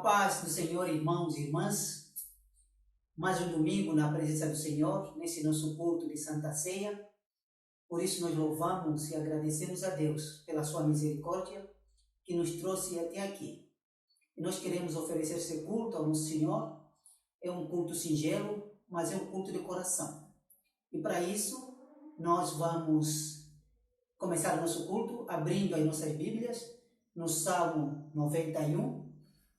paz do Senhor, irmãos e irmãs. Mais um domingo na presença do Senhor, nesse nosso culto de Santa Ceia. Por isso nós louvamos e agradecemos a Deus pela sua misericórdia que nos trouxe até aqui. E nós queremos oferecer esse culto ao nosso Senhor. É um culto singelo, mas é um culto de coração. E para isso, nós vamos começar o nosso culto abrindo as nossas Bíblias no Salmo 91,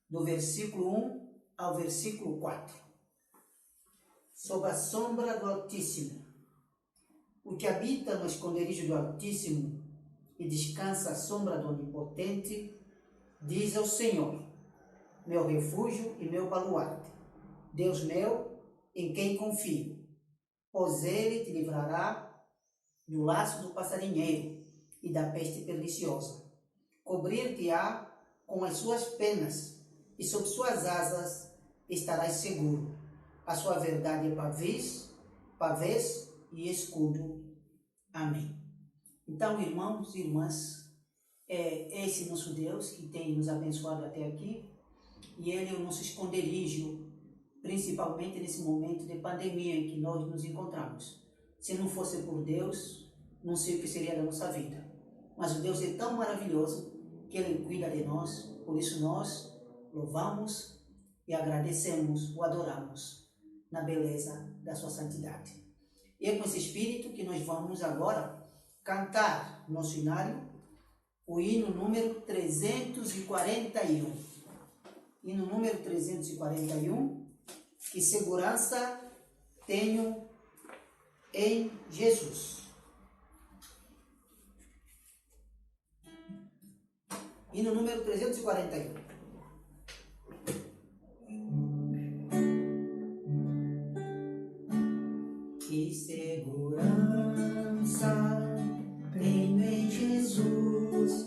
do versículo 1 ao versículo 4. Sob a sombra do Altíssimo. O que habita no esconderijo do Altíssimo e descansa à sombra do Onipotente, diz ao Senhor, meu refúgio e meu baluarte, Deus meu, em quem confio. Pois ele te livrará do laço do passarinheiro e da peste perniciosa. Cobrir-te-á com as suas penas, e sob suas asas estarás seguro. A sua verdade é pavês e escudo. Amém. Então, irmãos e irmãs, é esse nosso Deus que tem nos abençoado até aqui, e Ele é o nosso esconderijo, principalmente nesse momento de pandemia em que nós nos encontramos. Se não fosse por Deus, não sei o que seria da nossa vida. Mas o Deus é tão maravilhoso que Ele cuida de nós, por isso nós louvamos e agradecemos, o adoramos na beleza da sua santidade. E é com esse espírito que nós vamos agora cantar no nosso hinário o hino número 341. Hino número 341, que segurança tenho em Jesus. Hino número 341. Que segurança tenho em Jesus,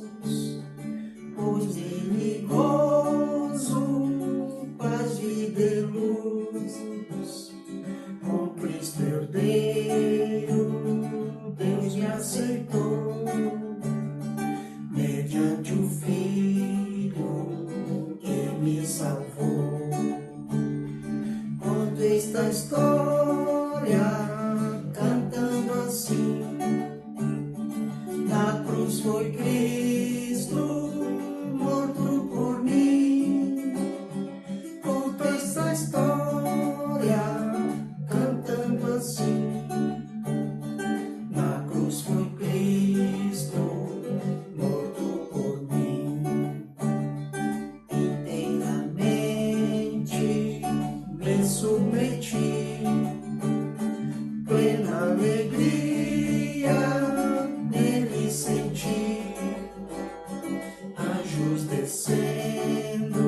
pois nele gozo, paz, vida e luz. Com Cristo herdeiro, Deus me aceitou, mediante o Filho que me salvou. Conto esta história cantando assim: na cruz foi Cristo morto por mim. Conto esta história cantando assim: na cruz foi Cristo morto por mim. Inteiramente me submeti, plena alegria nele senti, anjos descendo,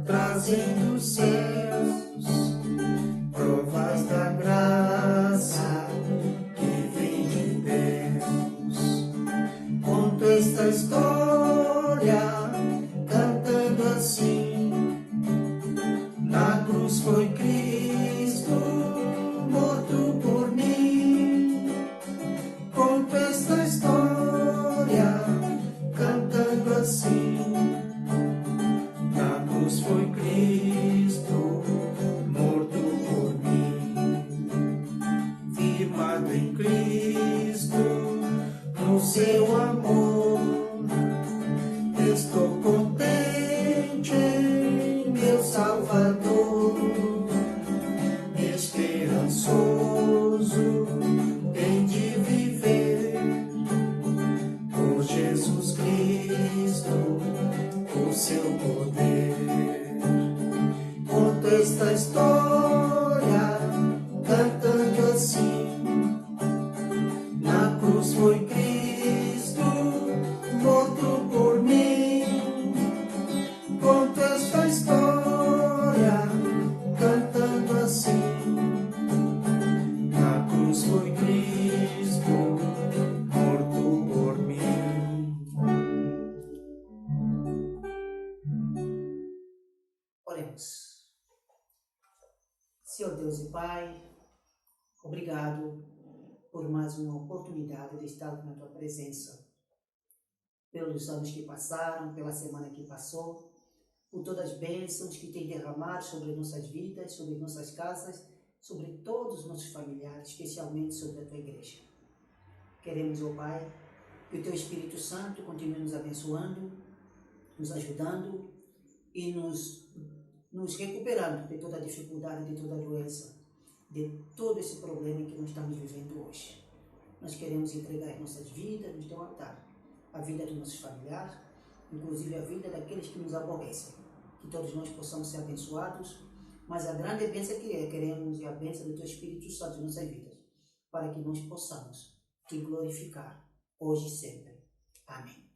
trazendo os céus, provas da graça que vem de Deus. Conto esta história cantando assim: na cruz foi Cristo morto por mim. Conto esta história cantando assim: na cruz foi Cristo morto por mim. Firmado em Cristo, no seu amor, estou contente em meu Salvador, esperançoso tem de viver por Jesus Cristo, o seu poder. Conto esta história cantando assim: na cruz foi Cristo morto por mim. Conto esta história cantando assim: na cruz foi Cristo morto por mim. Oremos. Senhor Deus e Pai, obrigado por mais uma oportunidade de estar na Tua presença. Pelos anos que passaram, pela semana que passou, por todas as bênçãos que tem derramado sobre nossas vidas, sobre nossas casas, sobre todos os nossos familiares, especialmente sobre a tua igreja. Queremos, ó Pai, que o teu Espírito Santo continue nos abençoando, nos ajudando e nos recuperando de toda a dificuldade, de toda a doença, de todo esse problema que nós estamos vivendo hoje. Nós queremos entregar as nossas vidas no teu altar, a vida dos nossos familiares, inclusive a vida daqueles que nos aborrecem. Que todos nós possamos ser abençoados, mas a grande bênção que queremos é a bênção do teu Espírito Santo em nossas vidas, para que nós possamos te glorificar hoje e sempre. Amém.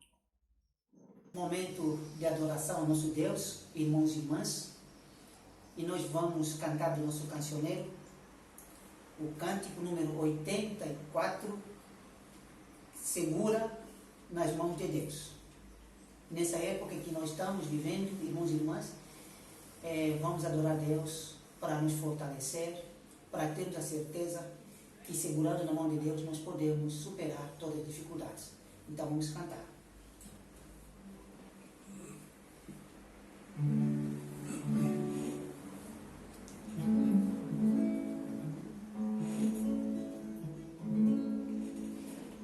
Momento de adoração ao nosso Deus, irmãos e irmãs, e nós vamos cantar do nosso cancioneiro o cântico número 84, Segura nas mãos de Deus. Nessa época que nós estamos vivendo, irmãos e irmãs, vamos adorar a Deus para nos fortalecer, para termos a certeza que segurando na mão de Deus nós podemos superar todas as dificuldades. Então vamos cantar.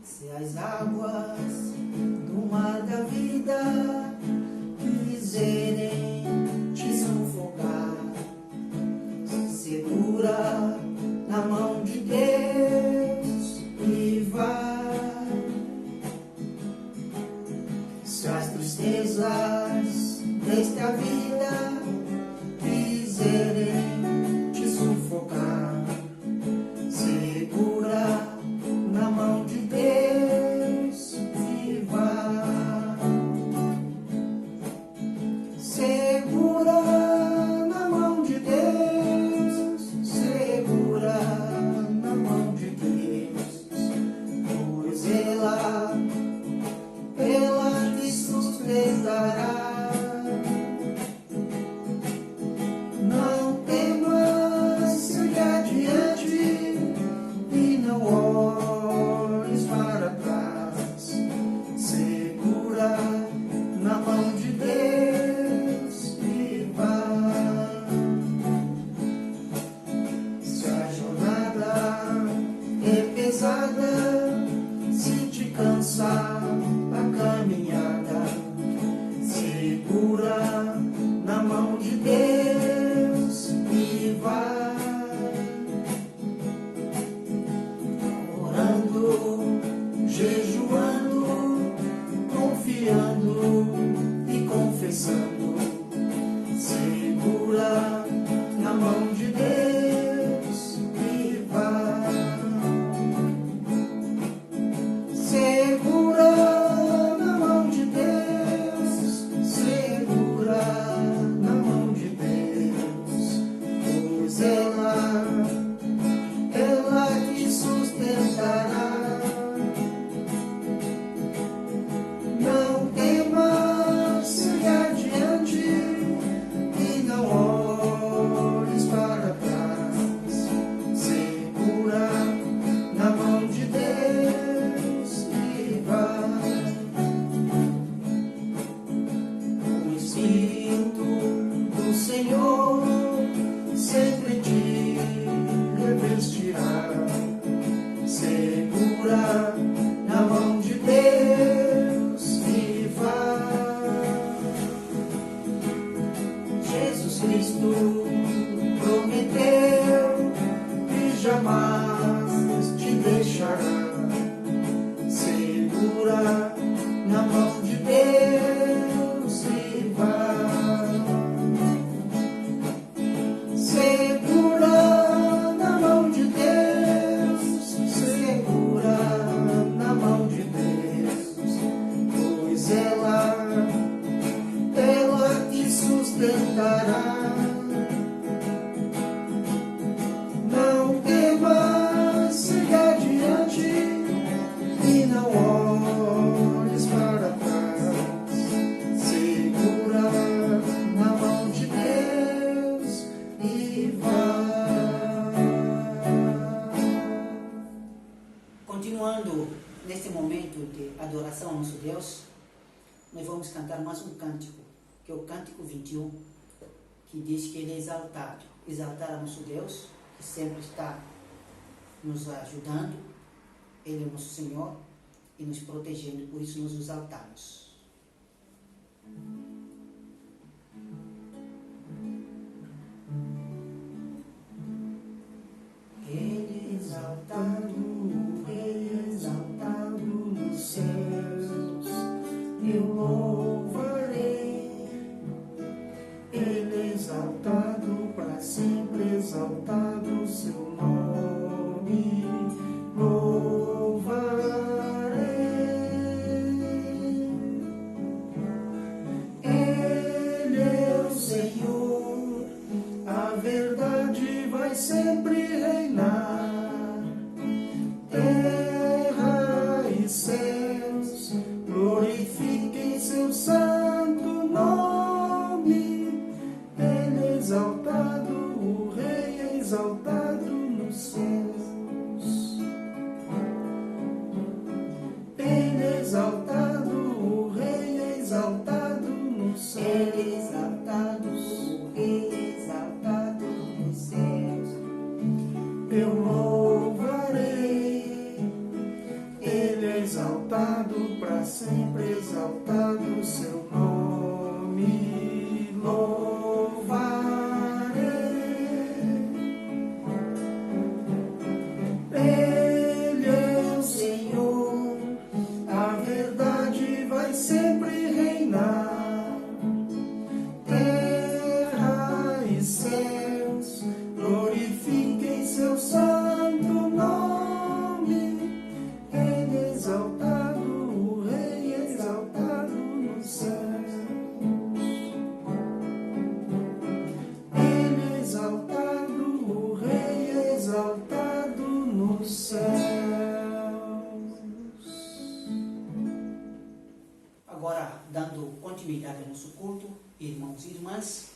Se as águas do mar da vida quiserem te sufocar, segura na mão de Deus e vai. Se as tristezas desta vida quiserem te sufocar, segura na mão de Deus e vai. Segura na mão de Deus, segura na mão de Deus, pois ela te sustentará. Não temas, siga adiante e não olhes para trás. Segura na mão de Deus e vai. Se a jornada é pesada, se te cansar a caminhada, segura na mão de Deus e vai. Orando, jejuando, confiando e confessando, segura na mão de Deus e vai. Segura na mão de Deus, segura na mão de Deus, pois ela te sustentará. Não temas, siga adiante e não olhes para trás. Segura na mão de Deus e vai. O Espírito do Senhor sempre te revestirá. Segura na mão de Deus e vai. Jesus Cristo prometeu que jamais te deixará. Segura na mão de Deus e vai. Segura na mão de Deus, segura na mão de Deus, pois ela te sustentará. Não temas, siga adiante e não olhes para trás. Segura na mão de Deus e vai. Continuando neste momento de adoração ao nosso Deus, nós vamos cantar mais um cântico que é o Cântico 21, que diz que Ele é exaltado. Exaltar a nosso Deus, que sempre está nos ajudando. Ele é o nosso Senhor e nos protegendo, por isso nos exaltamos. Ele é exaltado, o Rei é exaltado nos céus, eu louvarei. Ele é exaltado para sempre, exaltado o seu nome, louvarei. Ele é o Senhor, a verdade vai sempre reinar. Terra e céus glorifiquem seu santo nome. Ele é exaltado, o Rei é exaltado nos céus. Ele é exaltado, o Rei é exaltado nos céus. Ele é exaltado, o Rei é exaltado nos céus. Eu louvarei. Ele é exaltado para sempre, exaltado o seu nome, louvarei. Ele é o Senhor, a verdade vai sempre reinar. Terra e céus glorifiquem seu santo nome. Ele é exaltado, o Rei é exaltado nos céus. Ele é exaltado, o Rei é exaltado nos céus. Agora, dando continuidade ao nosso culto, irmãos e irmãs,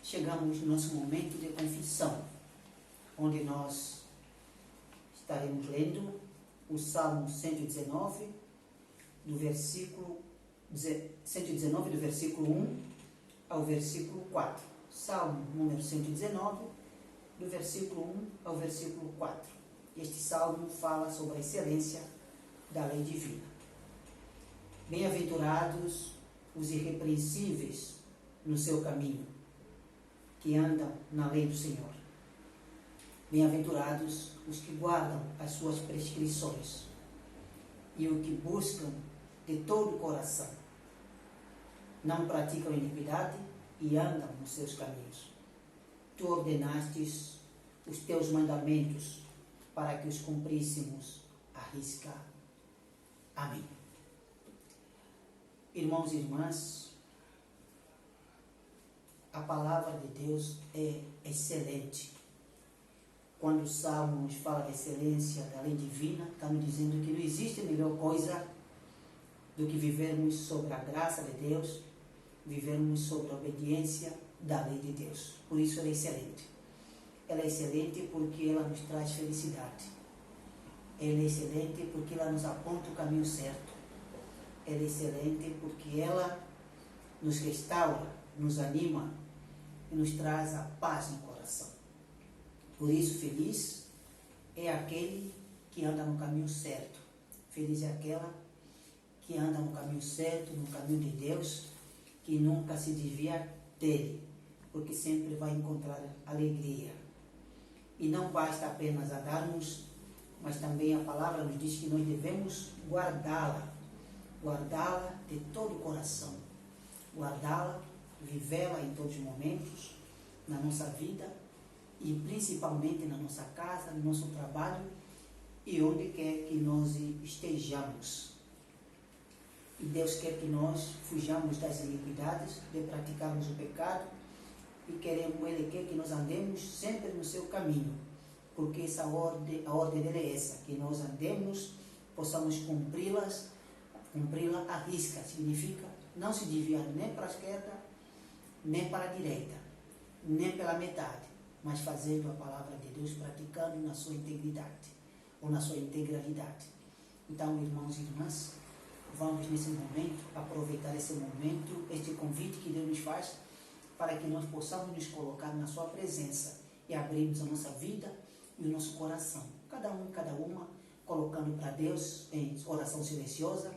chegamos no nosso momento de confissão, onde nós estaremos lendo o Salmo 119, do versículo 1 ao versículo 4. Salmo número 119, do versículo 1 ao versículo 4. Este salmo fala sobre a excelência da lei divina. Bem-aventurados os irrepreensíveis no seu caminho, que andam na lei do Senhor. Bem-aventurados os que guardam as suas prescrições e os que buscam de todo o coração. Não praticam iniquidade e andam nos seus caminhos. Tu ordenastes os teus mandamentos para que os cumpríssemos à risca. Amém. Irmãos e irmãs, a palavra de Deus é excelente. Quando o Salmo nos fala da excelência da lei divina, estamos dizendo que não existe melhor coisa do que vivermos sobre a graça de Deus, vivermos sobre a obediência da lei de Deus. Por isso ela é excelente. Ela é excelente porque ela nos traz felicidade. Ela é excelente porque ela nos aponta o caminho certo. Ela é excelente porque ela nos restaura, nos anima e nos traz a paz no coração. Por isso, feliz é aquele que anda no caminho certo. Feliz é aquela que anda no caminho certo, no caminho de Deus, que nunca se desvia dele, porque sempre vai encontrar alegria. E não basta apenas andarmos, mas também a palavra nos diz que nós devemos guardá-la de todo o coração, guardá-la, vivê-la em todos os momentos, na nossa vida e principalmente na nossa casa, no nosso trabalho e onde quer que nós estejamos. E Deus quer que nós fujamos das iniquidades, de praticarmos o pecado, e Ele quer que nós andemos sempre no seu caminho, porque a ordem dele é essa, que nós andemos, possamos cumpri-la à risca. Significa não se desviar nem para a esquerda, nem para a direita, nem pela metade, mas fazendo a palavra de Deus, praticando na sua integridade, ou na sua integralidade. Então, irmãos e irmãs, vamos nesse momento aproveitar esse momento, este convite que Deus nos faz, para que nós possamos nos colocar na sua presença e abrirmos a nossa vida e o nosso coração. Cada um, cada uma, colocando para Deus em oração silenciosa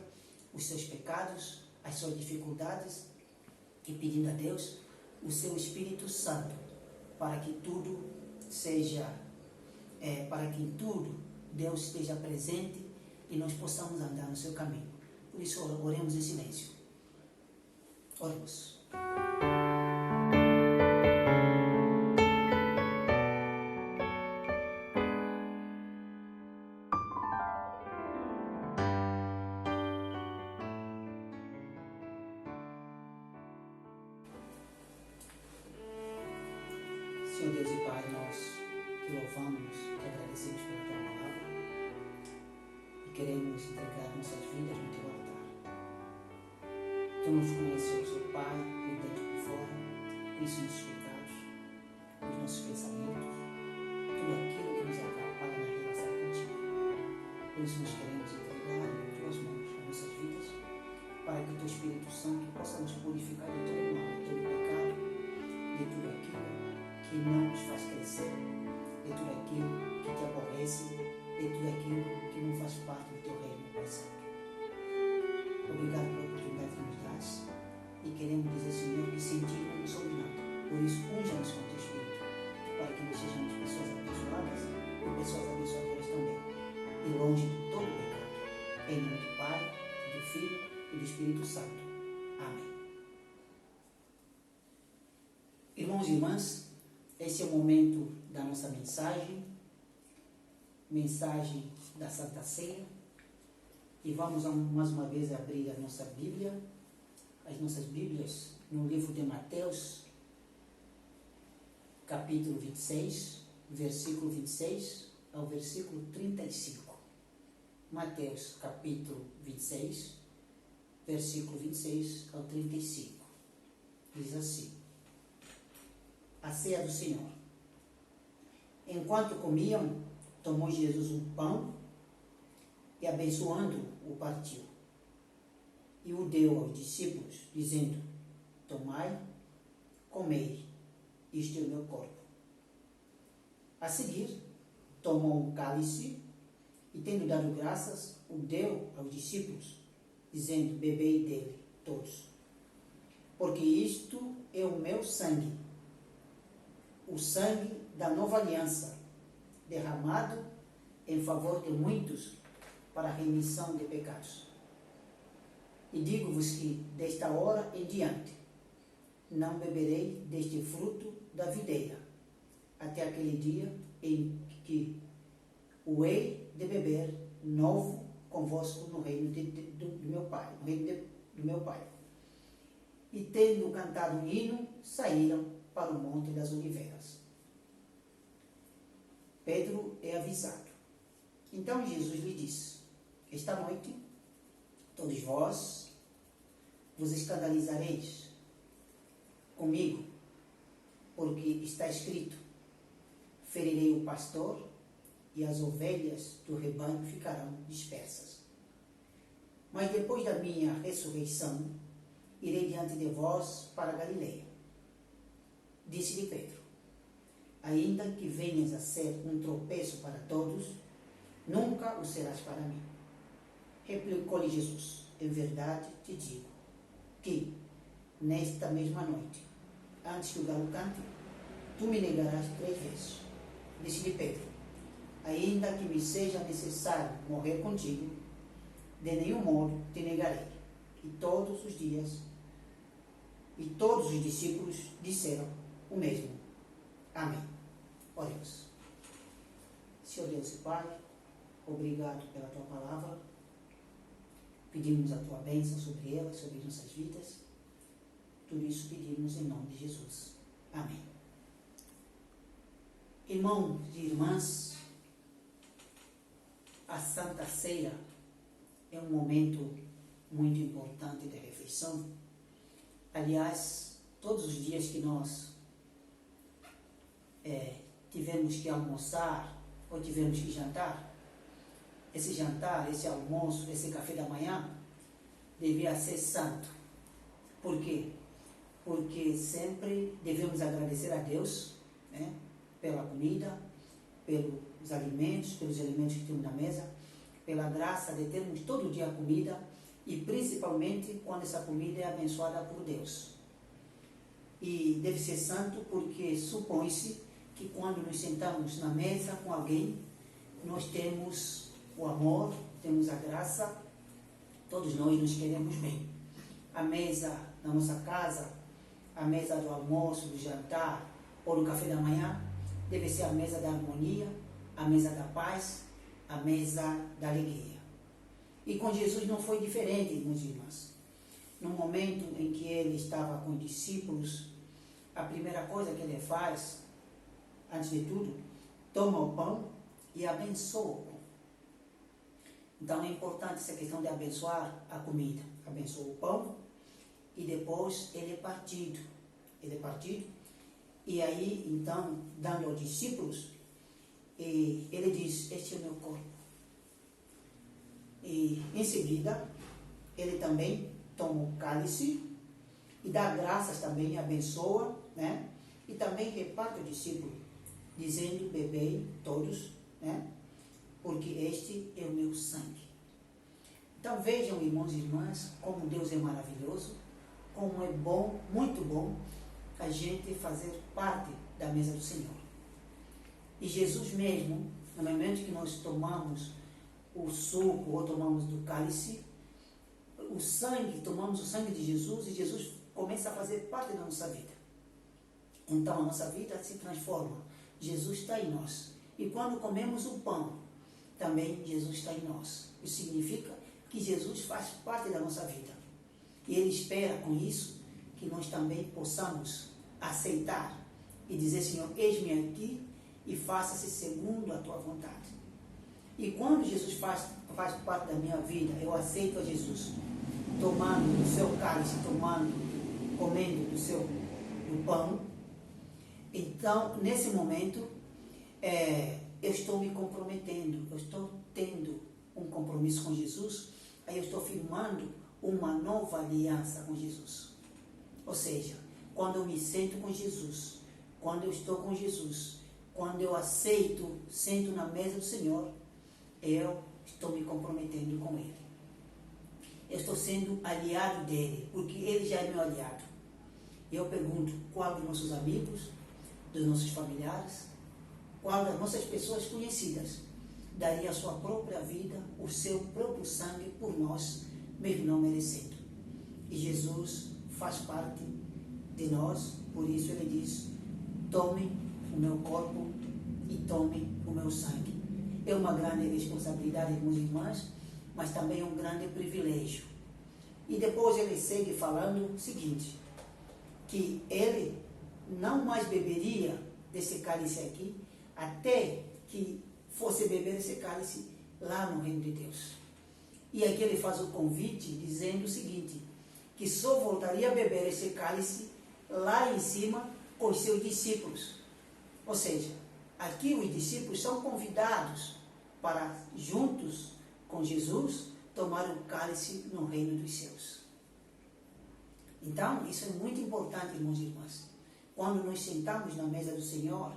os seus pecados, as suas dificuldades e pedindo a Deus o seu Espírito Santo para que tudo seja, para que em tudo Deus esteja presente e nós possamos andar no seu caminho. Por isso, oremos em silêncio. Oremos. Senhor Deus e Pai, nós te louvamos, te agradecemos pela tua palavra e queremos entregar nossas vidas no teu altar. Tu nos conheces, ó Pai, por dentro e por fora, conheces nossos pecados, os nossos pensamentos, tudo aquilo que nos atrapalha na relação contigo. Por isso nós queremos entregar em tuas mãos as nossas vidas, para que o teu Espírito Santo possa nos purificar de todo mal, de todo pecado, de tudo aquilo que não nos faz crescer, de tudo aquilo que te aborrece, de tudo aquilo que não faz parte do teu reino, Pai Santo. Obrigado pela oportunidade que nos dás e queremos dizer, Senhor, que sem ti não somos nada. Por isso, unja-nos com o teu Espírito, para que nós sejamos pessoas abençoadas e pessoas abençoadoras também, e longe de todo pecado. Em nome do Pai, do Filho e do Espírito Santo. Amém. Irmãos e irmãs, esse é o momento da nossa mensagem da Santa Ceia, e vamos mais uma vez abrir a nossa Bíblia, as nossas Bíblias, no livro de Mateus, capítulo 26, versículo 26 ao versículo 35. Mateus, capítulo 26, versículo 26 ao 35. Diz assim: a ceia do Senhor. Enquanto comiam, tomou Jesus um pão e, abençoando, o partiu. E o deu aos discípulos, dizendo: tomai, comei, isto é o meu corpo. A seguir, tomou um cálice e, tendo dado graças, o deu aos discípulos, dizendo: bebei dele, todos, porque isto é o meu sangue, o sangue da nova aliança, derramado em favor de muitos para a remissão de pecados. E digo-vos que, desta hora em diante, não beberei deste fruto da videira, até aquele dia em que o hei de beber novo convosco no reino do meu Pai, no reino do meu Pai. E, tendo cantado um hino, saíram para o Monte das Oliveiras. Pedro é avisado. Então Jesus lhe disse: esta noite todos vós vos escandalizareis comigo, porque está escrito: ferirei o pastor e as ovelhas do rebanho ficarão dispersas. Mas depois da minha ressurreição, irei diante de vós para Galileia. Disse-lhe Pedro: ainda que venhas a ser um tropeço para todos, nunca o serás para mim. Replicou-lhe Jesus: em verdade te digo que, nesta mesma noite, antes que o galo cante, tu me negarás 3 vezes. Disse-lhe Pedro: ainda que me seja necessário morrer contigo, de nenhum modo te negarei. E todos os discípulos disseram o mesmo. Amém. Oremos. Senhor Deus e Pai, obrigado pela tua palavra. Pedimos a tua bênção sobre ela, sobre nossas vidas. Tudo isso pedimos em nome de Jesus. Amém. Irmãos e irmãs, a Santa Ceia é um momento muito importante de refeição. Aliás, todos os dias que nós tivemos que almoçar ou tivemos que jantar, esse jantar, esse almoço, esse café da manhã, devia ser santo. Por quê? Porque sempre devemos agradecer a Deus, né, pela comida, pelos alimentos que temos na mesa, pela graça de termos todo dia comida e principalmente quando essa comida é abençoada por Deus. E deve ser santo porque supõe-se que quando nos sentamos na mesa com alguém, nós temos o amor, temos a graça, todos nós nos queremos bem. A mesa na nossa casa, a mesa do almoço, do jantar ou do café da manhã, deve ser a mesa da harmonia, a mesa da paz, a mesa da alegria. E com Jesus não foi diferente, meus irmãos. No momento em que ele estava com os discípulos, a primeira coisa que ele faz, antes de tudo, toma o pão e abençoa o pão. Então é importante essa questão de abençoar a comida. Abençoa o pão e depois ele é partido. E aí, então, dando aos discípulos, ele diz, este é o meu corpo. E em seguida, ele também toma o cálice e dá graças também, abençoa, né? E também reparte o discípulo, dizendo, bebei todos, né? Porque este é o meu sangue. Então vejam, irmãos e irmãs, como Deus é maravilhoso, como é bom, muito bom, a gente fazer parte da mesa do Senhor. E Jesus mesmo, no momento que nós tomamos o suco ou tomamos do cálice, tomamos o sangue de Jesus e Jesus começa a fazer parte da nossa vida. Então a nossa vida se transforma. Jesus está em nós. E quando comemos o pão, também Jesus está em nós. Isso significa que Jesus faz parte da nossa vida. E Ele espera com isso que nós também possamos aceitar e dizer, Senhor, eis-me aqui e faça-se segundo a tua vontade. E quando Jesus faz parte da minha vida, eu aceito a Jesus, tomando do seu cálice, comendo do pão. Então, nesse momento, eu estou me comprometendo, eu estou tendo um compromisso com Jesus, aí eu estou firmando uma nova aliança com Jesus. Ou seja, quando eu me sento com Jesus, quando eu estou com Jesus, quando eu sento na mesa do Senhor, eu estou me comprometendo com Ele. Eu estou sendo aliado dEle, porque Ele já é meu aliado. E eu pergunto, qual dos nossos amigos, dos nossos familiares, qual das nossas pessoas conhecidas daria a sua própria vida, o seu próprio sangue por nós, mesmo não merecendo? E Jesus faz parte de nós, por isso Ele diz, tome o meu corpo e tome o meu sangue. É uma grande responsabilidade, irmãos e irmãs, mas também é um grande privilégio. E depois ele segue falando o seguinte, que ele não mais beberia desse cálice aqui, até que fosse beber esse cálice lá no reino de Deus. E aqui ele faz o convite dizendo o seguinte, que só voltaria a beber esse cálice lá em cima com os seus discípulos. Ou seja, aqui os discípulos são convidados para, juntos com Jesus, tomar o cálice no reino dos céus. Então, isso é muito importante, irmãos e irmãs. Quando nos sentamos na mesa do Senhor,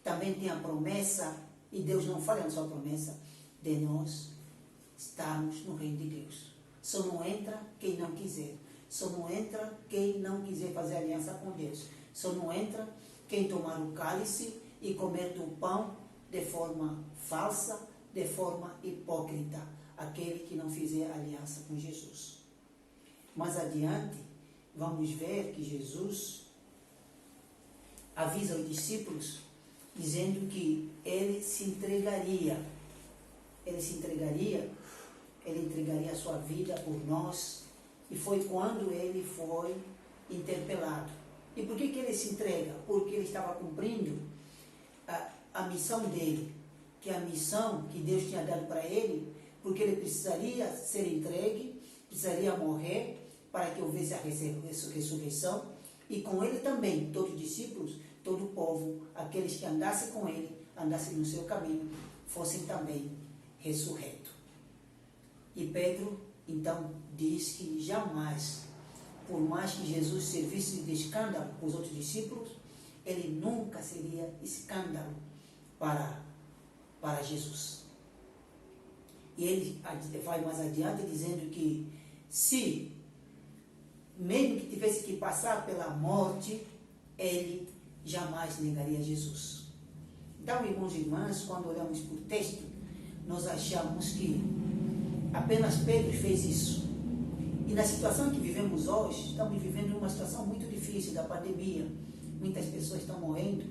também tem a promessa, e Deus não falha na sua promessa, de nós estarmos no reino de Deus. Só não entra quem não quiser. Só não entra quem não quiser fazer aliança com Deus. Só não entra quem tomar o cálice e comer do pão de forma falsa, de forma hipócrita, aquele que não fizer aliança com Jesus. Mais adiante, vamos ver que Jesus avisa os discípulos, dizendo que ele entregaria a sua vida por nós, e foi quando ele foi interpelado. E por que ele se entrega? Porque ele estava cumprindo a missão dele, que é a missão que Deus tinha dado para ele, porque ele precisaria ser entregue, precisaria morrer para que houvesse a ressurreição, e com ele também, todos os discípulos, todo o povo, aqueles que andassem com ele, andassem no seu caminho, fossem também ressurretos. E Pedro Então diz que jamais, por mais que Jesus servisse de escândalo para os outros discípulos, ele nunca seria escândalo para Jesus. E ele vai mais adiante dizendo que se, mesmo que tivesse que passar pela morte, ele jamais negaria Jesus. Então, irmãos e irmãs, quando olhamos para o texto, nós achamos que apenas Pedro fez isso. E na situação que vivemos hoje, estamos vivendo uma situação muito difícil da pandemia. Muitas pessoas estão morrendo,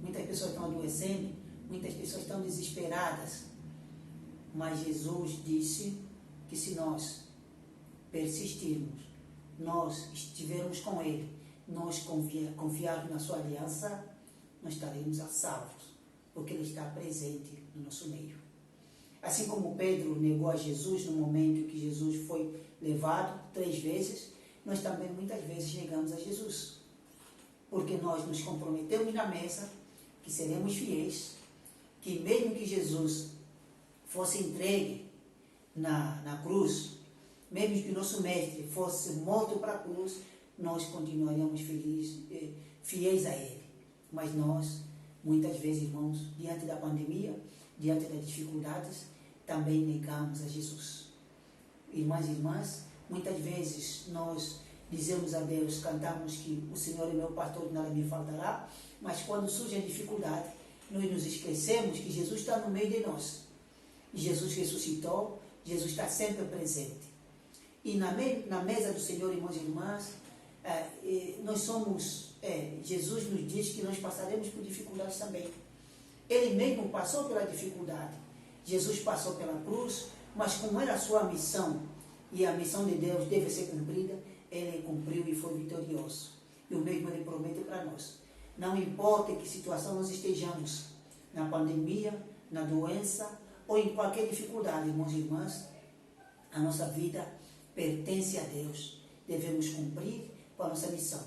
muitas pessoas estão adoecendo, muitas pessoas estão desesperadas. Mas Jesus disse que se nós persistirmos, nós estivermos com Ele, nós confiarmos na sua aliança, nós estaremos a salvos, porque Ele está presente no nosso meio. Assim como Pedro negou a Jesus no momento que Jesus foi levado 3 vezes, nós também muitas vezes negamos a Jesus. Porque nós nos comprometemos na mesa que seremos fiéis, que mesmo que Jesus fosse entregue na cruz, mesmo que o nosso mestre fosse morto para a cruz, nós continuaríamos fiéis a Ele. Mas nós, muitas vezes, irmãos, diante da pandemia, diante das dificuldades, também negamos a Jesus. Irmãs e irmãs, muitas vezes nós dizemos a Deus, cantamos que o Senhor é meu pastor, nada me faltará, mas quando surge a dificuldade, nós nos esquecemos que Jesus está no meio de nós. Jesus ressuscitou, Jesus está sempre presente. E na mesa do Senhor, irmãos e irmãs, nós somos, Jesus nos diz que nós passaremos por dificuldades também. Ele mesmo passou pela dificuldade. Jesus passou pela cruz, mas como era a sua missão, e a missão de Deus deve ser cumprida, ele cumpriu e foi vitorioso. E o mesmo ele promete para nós. Não importa em que situação nós estejamos, na pandemia, na doença, ou em qualquer dificuldade, irmãos e irmãs, a nossa vida pertence a Deus. Devemos cumprir com a nossa missão.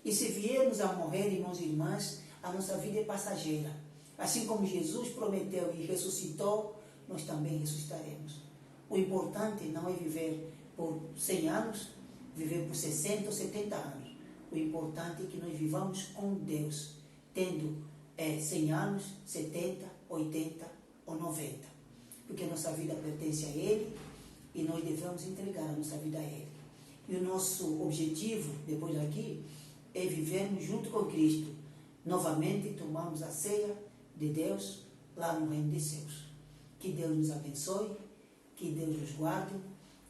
E se viermos a morrer, irmãos e irmãs, a nossa vida é passageira. Assim como Jesus prometeu e ressuscitou, nós também ressuscitaremos. O importante não é viver por 100 anos, viver por 60 ou 70 anos. O importante é que nós vivamos com Deus, tendo 100 anos, 70, 80 ou 90. Porque a nossa vida pertence a Ele e nós devemos entregar a nossa vida a Ele. E o nosso objetivo, depois daqui, é vivermos junto com Cristo. Novamente, tomamos a ceia de Deus lá no reino dos céus. Que Deus nos abençoe, que Deus nos guarde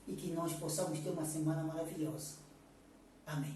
e que nós possamos ter uma semana maravilhosa. Amém.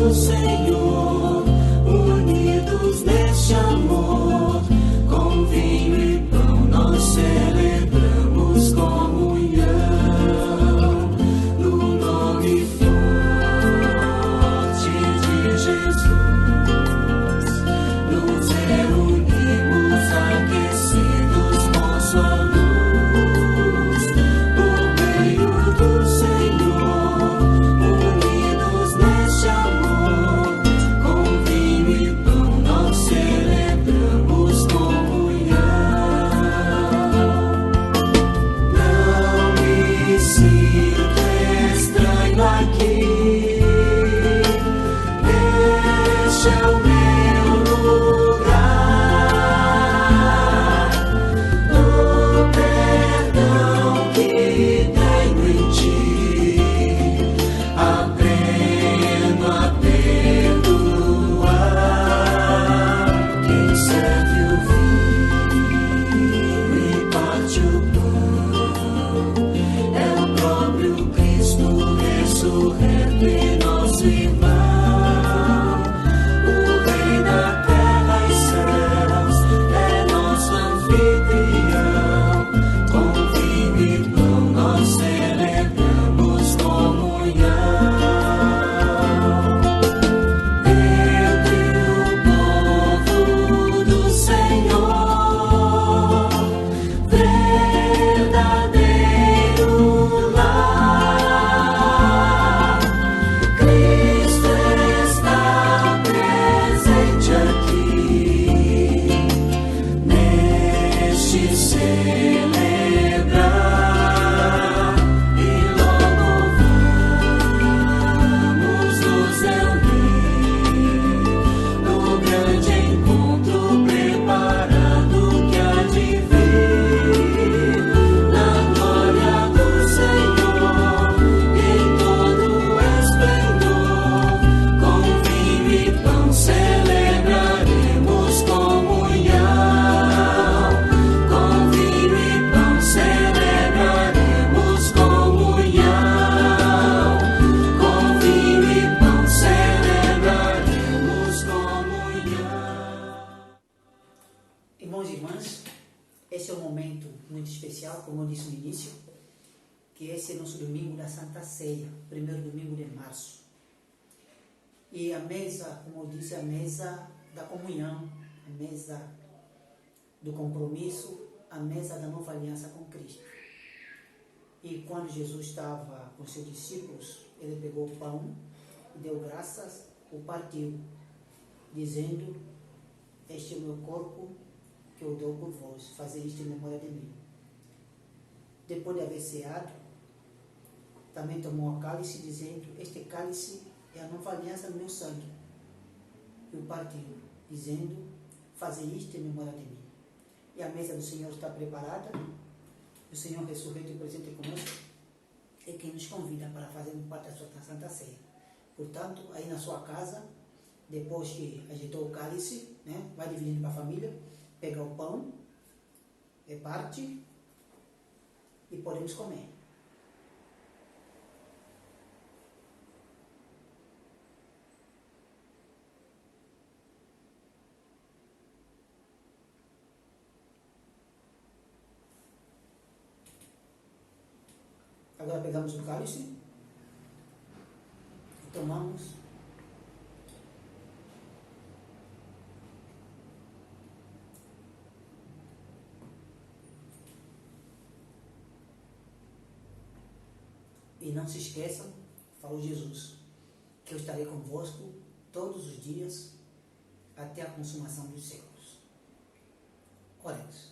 Senhor. celebrar e logo vamos nos reunir no grande encontro preparado que há de vir na glória do Senhor em todo esplendor. Com vinho e pão celebraremos comunhão. Com vinho e pão celebraremos comunhão. Com vinho e pão celebraremos comunhão. Irmãos e irmãs, esse é um momento muito especial, como eu disse no início, que esse é nosso domingo da Santa Ceia, primeiro domingo de março. E a mesa, como eu disse, a mesa da comunhão, a mesa do compromisso, a mesa da nova aliança com Cristo. E quando Jesus estava com seus discípulos, ele pegou o pão e deu graças, o partiu, dizendo: este é o meu corpo que eu dou por vós, fazer isto em memória de mim. Depois de haver ceado, também tomou o cálice, dizendo: este cálice é a nova aliança no meu sangue. E o partiu, dizendo: fazer isto em memória de mim. E a mesa do Senhor está preparada, o Senhor ressurreto e presente conosco, é quem nos convida para fazermos parte da sua Santa Ceia. Portanto, aí na sua casa, depois que agitou o cálice, né, vai dividindo para a família, pega o pão, reparte e podemos comer. Agora pegamos o cálice e tomamos. E não se esqueçam, falou Jesus, que eu estarei convosco todos os dias até a consumação dos séculos. Oremos.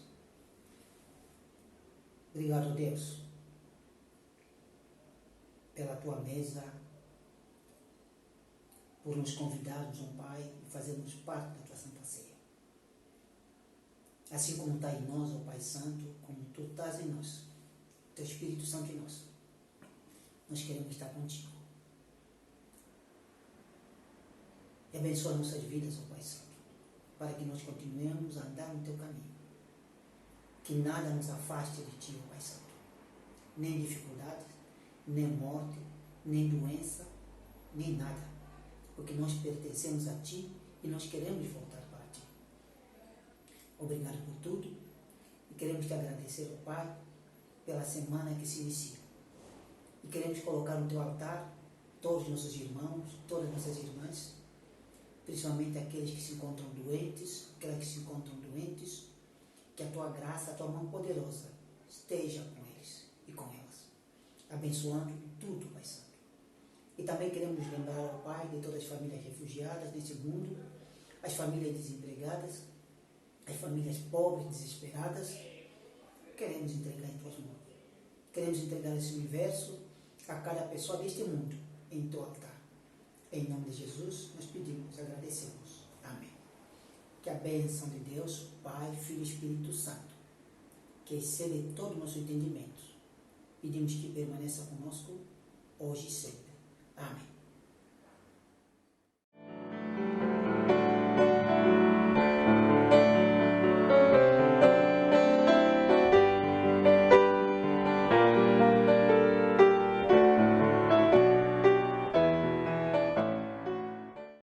Obrigado, Deus, pela tua mesa, por nos convidarmos, ó Pai, e fazermos parte da tua Santa Ceia. Assim como está em nós, ó Pai Santo, como tu estás em nós, teu Espírito Santo em nós, nós queremos estar contigo. E abençoa nossas vidas, ó Pai Santo, para que nós continuemos a andar no teu caminho. Que nada nos afaste de ti, ó Pai Santo. Nem dificuldades, nem morte, nem doença, nem nada. Porque nós pertencemos a ti e nós queremos voltar para ti. Obrigado por tudo e queremos te agradecer, ó Pai, pela semana que se inicia. E queremos colocar no teu altar todos os nossos irmãos, todas as nossas irmãs, principalmente aqueles que se encontram doentes, aquelas que se encontram doentes, que a tua graça, a tua mão poderosa esteja com eles e com elas, abençoando tudo, Pai Santo. E também queremos nos lembrar, ó Pai, de todas as famílias refugiadas nesse mundo, as famílias desempregadas, as famílias pobres, desesperadas. Queremos entregar em tuas mãos. Queremos entregar esse universo a cada pessoa deste mundo em teu altar. Em nome de Jesus, nós pedimos, agradecemos. Amém. Que a bênção de Deus, Pai, Filho e Espírito Santo, que excede todo o nosso entendimento, pedimos que permaneça conosco hoje e sempre. Amém.